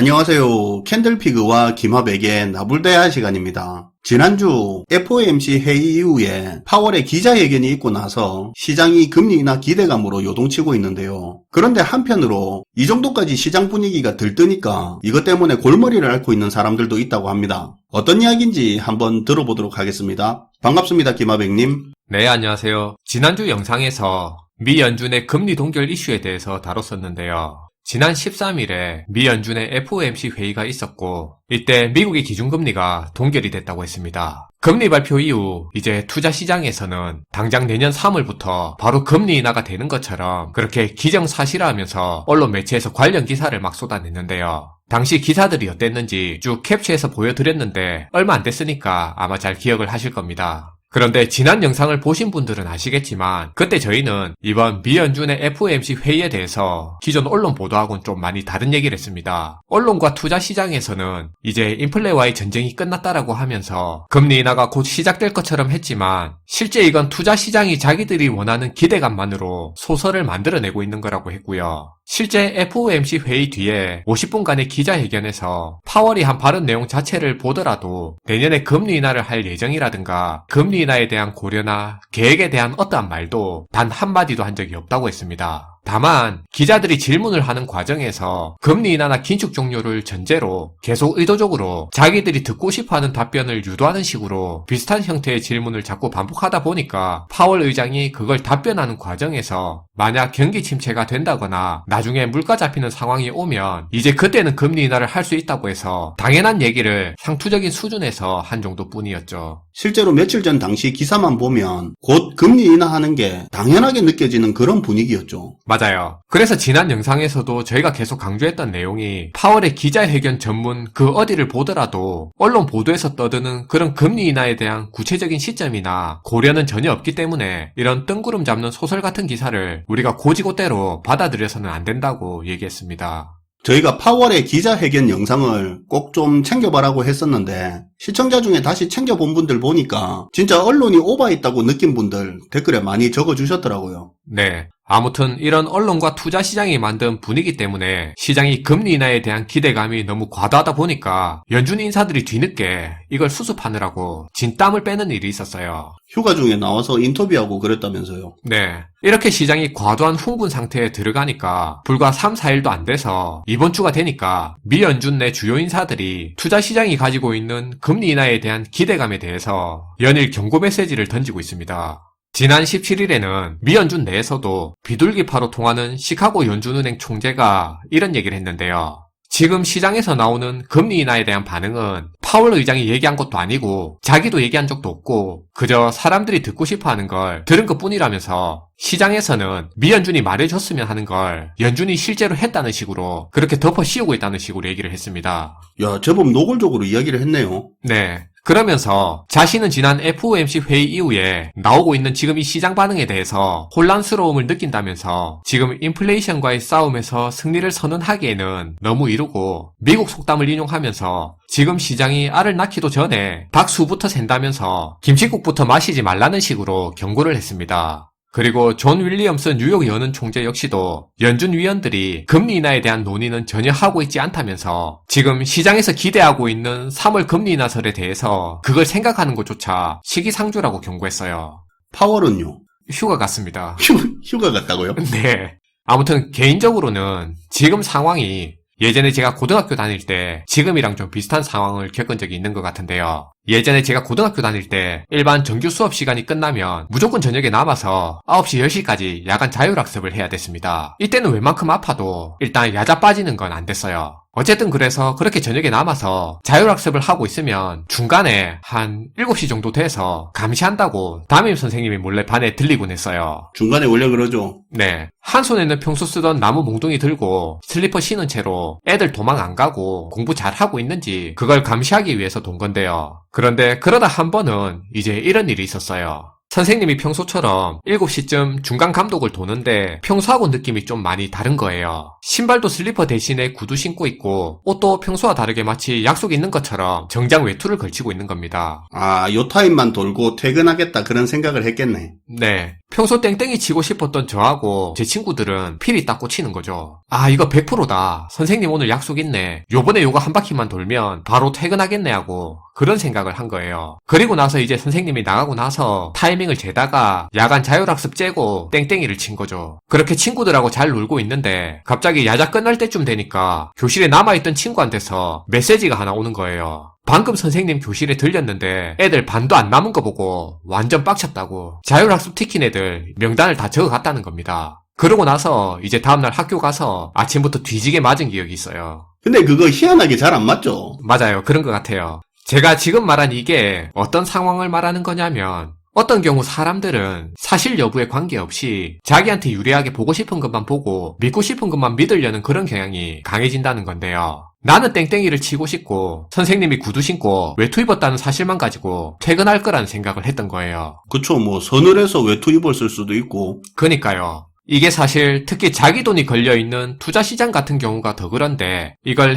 안녕하세요. 캔들피그와 김합에게 나불대할 시간입니다. 지난주 FOMC 회의 이후에 파월의 기자회견이 있고 나서 시장이 금리 인하 기대감으로 요동치고 있는데요. 그런데 한편으로 이 정도까지 시장 분위기가 들뜨니까 이것 때문에 골머리를 앓고 있는 사람들도 있다고 합니다. 어떤 이야기인지 한번 들어보도록 하겠습니다. 반갑습니다, 김합백님. 네, 안녕하세요. 지난주 영상에서 미 연준의 금리 동결 이슈에 대해서 다뤘었는데요. 지난 13일에 미 연준의 FOMC 회의가 있었고 이때 미국의 기준금리가 동결이 됐다고 했습니다. 금리 발표 이후 이제 투자 시장에서는 당장 내년 3월부터 바로 금리 인하가 되는 것처럼 그렇게 기정사실화하면서 언론 매체에서 관련 기사를 막 쏟아냈는데요. 당시 기사들이 어땠는지 쭉 캡처해서 보여드렸는데 얼마 안 됐으니까 아마 잘 기억을 하실 겁니다. 그런데 지난 영상을 보신 분들은 아시겠지만 그때 저희는 이번 미 연준의 FOMC 회의에 대해서 기존 언론 보도하고는 좀 많이 다른 얘기를 했습니다. 언론과 투자 시장에서는 이제 인플레와의 전쟁이 끝났다라고 하면서 금리 인하가 곧 시작될 것처럼 했지만 실제 이건 투자 시장이 자기들이 원하는 기대감만으로 소설을 만들어내고 있는 거라고 했고요. 실제 FOMC 회의 뒤에 50분간의 기자회견에서 파월이 한 발언 내용 자체를 보더라도 내년에 금리 인하를 할 예정이라든가 금리 인하에 대한 고려나 계획에 대한 어떠한 말도 단 한마디도 한 적이 없다고 했습니다. 다만 기자들이 질문을 하는 과정에서 금리 인하나 긴축 종료를 전제로 계속 의도적으로 자기들이 듣고 싶어하는 답변을 유도하는 식으로 비슷한 형태의 질문을 자꾸 반복하다 보니까 파월 의장이 그걸 답변하는 과정에서 만약 경기 침체가 된다거나 나중에 물가 잡히는 상황이 오면 이제 그때는 금리 인하를 할 수 있다고 해서 당연한 얘기를 상투적인 수준에서 한 정도뿐이었죠. 실제로 며칠 전 당시 기사만 보면 곧 금리 인하하는 게 당연하게 느껴지는 그런 분위기였죠. 맞아요. 그래서 지난 영상에서도 저희가 계속 강조했던 내용이 파월의 기자회견 전문 그 어디를 보더라도 언론 보도에서 떠드는 그런 금리 인하에 대한 구체적인 시점이나 고려는 전혀 없기 때문에 이런 뜬구름 잡는 소설 같은 기사를 우리가 고지고대로 받아들여서는 안 된다고 얘기했습니다. 저희가 파월의 기자회견 영상을 꼭 좀 챙겨보라고 했었는데 시청자 중에 다시 챙겨본 분들 보니까 진짜 언론이 오버했다고 느낀 분들 댓글에 많이 적어주셨더라고요. 네. 아무튼 이런 언론과 투자 시장이 만든 분위기 때문에 시장이 금리 인하에 대한 기대감이 너무 과다하다 보니까 연준 인사들이 뒤늦게 이걸 수습하느라고 진땀을 빼는 일이 있었어요. 휴가 중에 나와서 인터뷰하고 그랬다면서요. 네. 이렇게 시장이 과도한 흥분 상태에 들어가니까 불과 3, 4일도 안 돼서 이번 주가 되니까 미 연준 내 주요 인사들이 투자 시장이 가지고 있는 금리 인하에 대한 기대감에 대해서 연일 경고 메시지를 던지고 있습니다. 지난 17일에는 미 연준 내에서도 비둘기파로 통하는 시카고 연준은행 총재가 이런 얘기를 했는데요. 지금 시장에서 나오는 금리 인하에 대한 반응은 파월 의장이 얘기한 것도 아니고 자기도 얘기한 적도 없고 그저 사람들이 듣고 싶어하는 걸 들은 것뿐이라면서 시장에서는 미 연준이 말해줬으면 하는 걸 연준이 실제로 했다는 식으로 그렇게 덮어 씌우고 있다는 식으로 얘기를 했습니다. 야, 제법 노골적으로 이야기를 했네요. 네. 그러면서 자신은 지난 FOMC 회의 이후에 나오고 있는 지금 이 시장 반응에 대해서 혼란스러움을 느낀다면서 지금 인플레이션과의 싸움에서 승리를 선언하기에는 너무 이르고 미국 속담을 인용하면서 지금 시장이 알을 낳기도 전에 닭수부터 샌다면서 김칫국부터 마시지 말라는 식으로 경고를 했습니다. 그리고 존 윌리엄스 뉴욕 연은 총재 역시도 연준 위원들이 금리 인하에 대한 논의는 전혀 하고 있지 않다면서 지금 시장에서 기대하고 있는 3월 금리 인하설에 대해서 그걸 생각하는 것조차 시기상조라고 경고했어요. 파월은요? 휴가 갔습니다. 휴가 갔다고요? 네. 아무튼 개인적으로는 지금 상황이 예전에 제가 고등학교 다닐 때 지금이랑 좀 비슷한 상황을 겪은 적이 있는 것 같은데요. 예전에 제가 고등학교 다닐 때 일반 정규 수업 시간이 끝나면 무조건 저녁에 남아서 9시, 10시까지 야간 자율학습을 해야 됐습니다. 이때는 웬만큼 아파도 일단 야자 빠지는 건 안 됐어요. 어쨌든 그래서 그렇게 저녁에 남아서 자율학습을 하고 있으면 중간에 한 7시 정도 돼서 감시한다고 담임 선생님이 몰래 반에 들리곤 했어요. 중간에 원래 그러죠. 네. 한 손에는 평소 쓰던 나무 몽둥이 들고 슬리퍼 신은 채로 애들 도망 안 가고 공부 잘하고 있는지 그걸 감시하기 위해서 돈 건데요. 그런데 그러다 한 번은 이제 이런 일이 있었어요. 선생님이 평소처럼 7시쯤 중간 감독을 도는데 평소하고 느낌이 좀 많이 다른 거예요. 신발도 슬리퍼 대신에 구두 신고 있고 옷도 평소와 다르게 마치 약속이 있는 것처럼 정장 외투를 걸치고 있는 겁니다. 아, 요 타임만 돌고 퇴근하겠다 그런 생각을 했겠네. 네. 평소 땡땡이 치고 싶었던 저하고 제 친구들은 필이 딱 꽂히는 거죠. 아, 이거 100%다. 선생님 오늘 약속 있네. 요번에 요거 한 바퀴만 돌면 바로 퇴근하겠네 하고 그런 생각을 한 거예요. 그리고 나서 이제 선생님이 나가고 나서 타이밍을 재다가 야간 자율학습 째고 땡땡이를 친 거죠. 그렇게 친구들하고 잘 놀고 있는데 갑자기 야자 끝날 때쯤 되니까 교실에 남아있던 친구한테서 메시지가 하나 오는 거예요. 방금 선생님 교실에 들렸는데 애들 반도 안 남은 거 보고 완전 빡쳤다고 자율학습 티킨 애들 명단을 다 적어갔다는 겁니다. 그러고 나서 이제 다음날 학교 가서 아침부터 뒤지게 맞은 기억이 있어요. 근데 그거 희한하게 잘 안 맞죠? 맞아요. 그런 것 같아요. 제가 지금 말한 이게 어떤 상황을 말하는 거냐면 어떤 경우 사람들은 사실 여부에 관계없이 자기한테 유리하게 보고 싶은 것만 보고 믿고 싶은 것만 믿으려는 그런 경향이 강해진다는 건데요. 나는 땡땡이를 치고 싶고 선생님이 구두 신고 외투 입었다는 사실만 가지고 퇴근할 거라는 생각을 했던 거예요. 그쵸, 뭐 서늘해서 외투 입었을 수도 있고. 그니까요. 이게 사실 특히 자기 돈이 걸려있는 투자시장 같은 경우가 더 그런데 이걸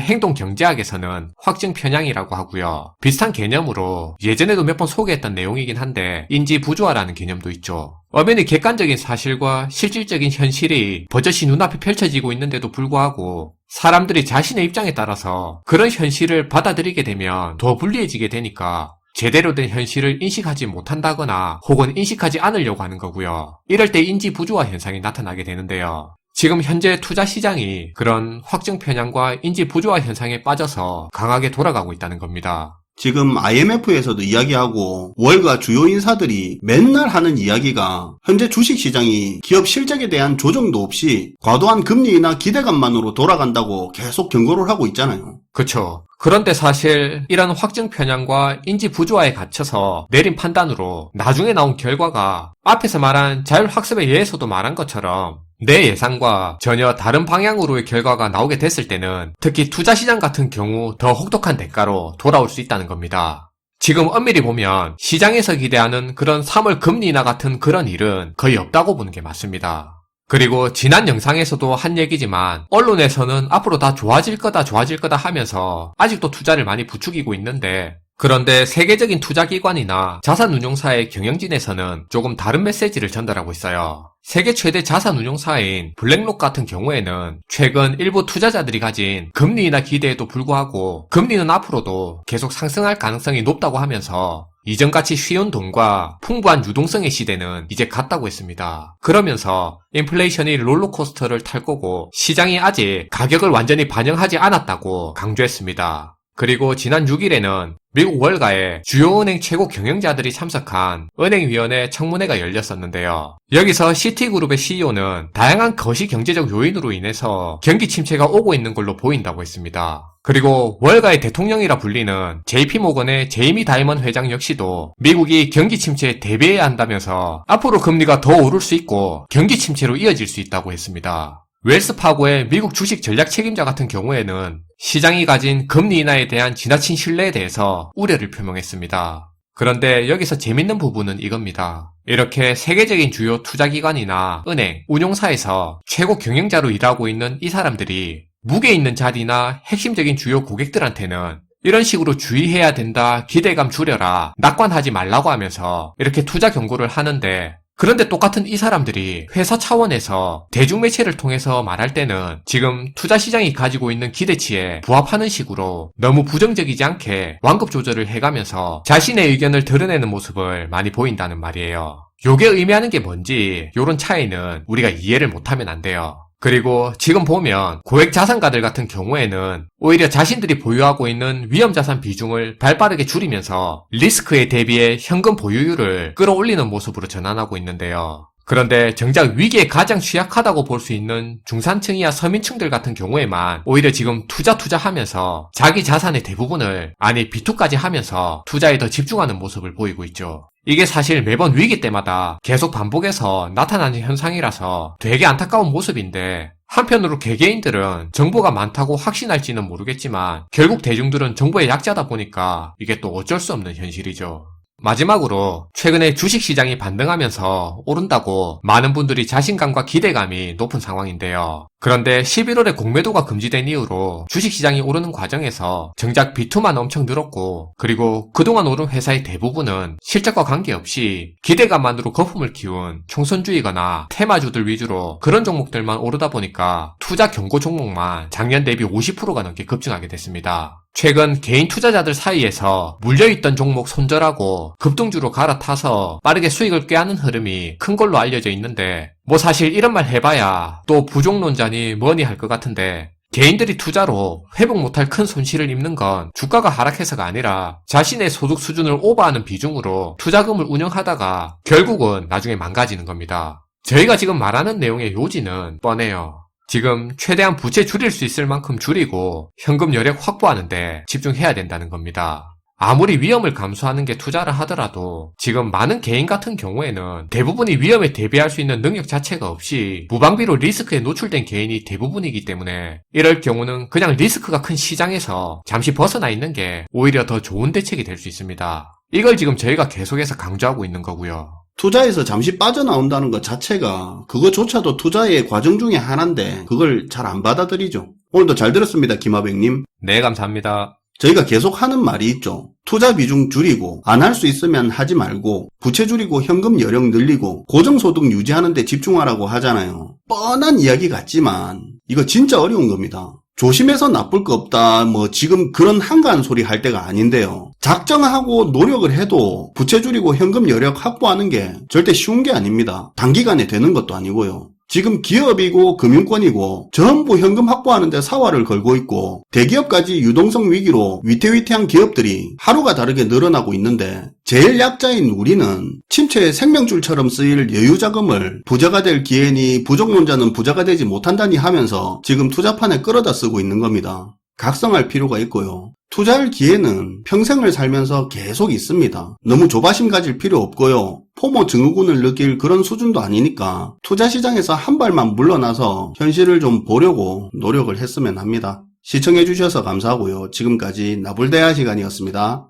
행동경제학에서는 확증 편향이라고 하고요. 비슷한 개념으로 예전에도 몇 번 소개했던 내용이긴 한데 인지부조화라는 개념도 있죠. 엄연히 객관적인 사실과 실질적인 현실이 버젓이 눈앞에 펼쳐지고 있는데도 불구하고 사람들이 자신의 입장에 따라서 그런 현실을 받아들이게 되면 더 불리해지게 되니까 제대로 된 현실을 인식하지 못한다거나 혹은 인식하지 않으려고 하는 거고요. 이럴 때 인지부조화 현상이 나타나게 되는데요. 지금 현재 투자 시장이 그런 확증 편향과 인지부조화 현상에 빠져서 강하게 돌아가고 있다는 겁니다. 지금 IMF에서도 이야기하고 월가 주요 인사들이 맨날 하는 이야기가 현재 주식시장이 기업 실적에 대한 조정도 없이 과도한 금리나 기대감만으로 돌아간다고 계속 경고를 하고 있잖아요. 그쵸. 그런데 사실 이런 확증 편향과 인지 부조화에 갇혀서 내린 판단으로 나중에 나온 결과가 앞에서 말한 자율학습에 의해서도 말한 것처럼 내 예상과 전혀 다른 방향으로의 결과가 나오게 됐을 때는 특히 투자시장 같은 경우 더 혹독한 대가로 돌아올 수 있다는 겁니다. 지금 엄밀히 보면 시장에서 기대하는 그런 3월 금리 인하 같은 그런 일은 거의 없다고 보는 게 맞습니다. 그리고 지난 영상에서도 한 얘기지만 언론에서는 앞으로 다 좋아질 거다 하면서 아직도 투자를 많이 부추기고 있는데 그런데 세계적인 투자기관이나 자산운용사의 경영진에서는 조금 다른 메시지를 전달하고 있어요. 세계 최대 자산운용사인 블랙록 같은 경우에는 최근 일부 투자자들이 가진 금리 인하 기대에도 불구하고 금리는 앞으로도 계속 상승할 가능성이 높다고 하면서 이전같이 쉬운 돈과 풍부한 유동성의 시대는 이제 갔다고 했습니다. 그러면서 인플레이션이 롤러코스터를 탈 거고 시장이 아직 가격을 완전히 반영하지 않았다고 강조했습니다. 그리고 지난 6일에는 미국 월가의 주요 은행 최고 경영자들이 참석한 은행위원회 청문회가 열렸었는데요. 여기서 시티그룹의 CEO는 다양한 거시 경제적 요인으로 인해서 경기 침체가 오고 있는 걸로 보인다고 했습니다. 그리고 월가의 대통령이라 불리는 JP모건의 제이미 다이먼 회장 역시도 미국이 경기 침체에 대비해야 한다면서 앞으로 금리가 더 오를 수 있고 경기 침체로 이어질 수 있다고 했습니다. 웰스파고의 미국 주식 전략 책임자 같은 경우에는 시장이 가진 금리 인하에 대한 지나친 신뢰에 대해서 우려를 표명했습니다. 그런데 여기서 재밌는 부분은 이겁니다. 이렇게 세계적인 주요 투자기관이나 은행, 운용사에서 최고 경영자로 일하고 있는 이 사람들이 무게 있는 자리나 핵심적인 주요 고객들한테는 이런 식으로 주의해야 된다, 기대감 줄여라, 낙관하지 말라고 하면서 이렇게 투자 경고를 하는데 그런데 똑같은 이 사람들이 회사 차원에서 대중매체를 통해서 말할 때는 지금 투자시장이 가지고 있는 기대치에 부합하는 식으로 너무 부정적이지 않게 완급 조절을 해가면서 자신의 의견을 드러내는 모습을 많이 보인다는 말이에요. 요게 의미하는 게 뭔지 요런 차이는 우리가 이해를 못하면 안 돼요. 그리고 지금 보면 고액 자산가들 같은 경우에는 오히려 자신들이 보유하고 있는 위험자산 비중을 발빠르게 줄이면서 리스크에 대비해 현금 보유율을 끌어올리는 모습으로 전환하고 있는데요. 그런데 정작 위기에 가장 취약하다고 볼 수 있는 중산층이야 서민층들 같은 경우에만 오히려 지금 투자하면서 자기 자산의 대부분을 아니 비투까지 하면서 투자에 더 집중하는 모습을 보이고 있죠. 이게 사실 매번 위기 때마다 계속 반복해서 나타나는 현상이라서 되게 안타까운 모습인데 한편으로 개개인들은 정보가 많다고 확신할지는 모르겠지만 결국 대중들은 정보의 약자다 보니까 이게 또 어쩔 수 없는 현실이죠. 마지막으로 최근에 주식시장이 반등하면서 오른다고 많은 분들이 자신감과 기대감이 높은 상황인데요. 그런데 11월에 공매도가 금지된 이후로 주식시장이 오르는 과정에서 정작 비투만 엄청 늘었고, 그리고 그동안 오른 회사의 대부분은 실적과 관계없이 기대감만으로 거품을 키운 총선주이거나 테마주들 위주로 그런 종목들만 오르다 보니까 투자 경고 종목만 작년 대비 50%가 넘게 급증하게 됐습니다. 최근 개인 투자자들 사이에서 물려있던 종목 손절하고 급등주로 갈아타서 빠르게 수익을 꾀하는 흐름이 큰 걸로 알려져 있는데, 뭐 사실 이런 말 해봐야 또 부종론자니 뭐니 할 것 같은데, 개인들이 투자로 회복 못할 큰 손실을 입는 건 주가가 하락해서가 아니라 자신의 소득 수준을 오버하는 비중으로 투자금을 운영하다가 결국은 나중에 망가지는 겁니다. 저희가 지금 말하는 내용의 요지는 뻔해요. 지금 최대한 부채 줄일 수 있을 만큼 줄이고 현금 여력 확보하는데 집중해야 된다는 겁니다. 아무리 위험을 감수하는 게 투자를 하더라도 지금 많은 개인 같은 경우에는 대부분이 위험에 대비할 수 있는 능력 자체가 없이 무방비로 리스크에 노출된 개인이 대부분이기 때문에, 이럴 경우는 그냥 리스크가 큰 시장에서 잠시 벗어나 있는 게 오히려 더 좋은 대책이 될 수 있습니다. 이걸 지금 저희가 계속해서 강조하고 있는 거고요. 투자에서 잠시 빠져나온다는 것 자체가 그거조차도 투자의 과정 중에 하나인데 그걸 잘 안 받아들이죠. 오늘도 잘 들었습니다, 김하백님. 네, 감사합니다. 저희가 계속 하는 말이 있죠. 투자 비중 줄이고 안 할 수 있으면 하지 말고 부채 줄이고 현금 여력 늘리고 고정소득 유지하는 데 집중하라고 하잖아요. 뻔한 이야기 같지만 이거 진짜 어려운 겁니다. 조심해서 나쁠 거 없다, 뭐 지금 그런 한가한 소리 할 때가 아닌데요. 작정하고 노력을 해도 부채 줄이고 현금 여력 확보하는 게 절대 쉬운 게 아닙니다. 단기간에 되는 것도 아니고요. 지금 기업이고 금융권이고 전부 현금 확보하는데 사활을 걸고 있고, 대기업까지 유동성 위기로 위태위태한 기업들이 하루가 다르게 늘어나고 있는데, 제일 약자인 우리는 침체의 생명줄처럼 쓰일 여유자금을 부자가 될 기회니 부족론자는 부자가 되지 못한다니 하면서 지금 투자판에 끌어다 쓰고 있는 겁니다. 각성할 필요가 있고요. 투자할 기회는 평생을 살면서 계속 있습니다. 너무 조바심 가질 필요 없고요. 포모 증후군을 느낄 그런 수준도 아니니까 투자 시장에서 한 발만 물러나서 현실을 좀 보려고 노력을 했으면 합니다. 시청해주셔서 감사하고요. 지금까지 나불대화 시간이었습니다.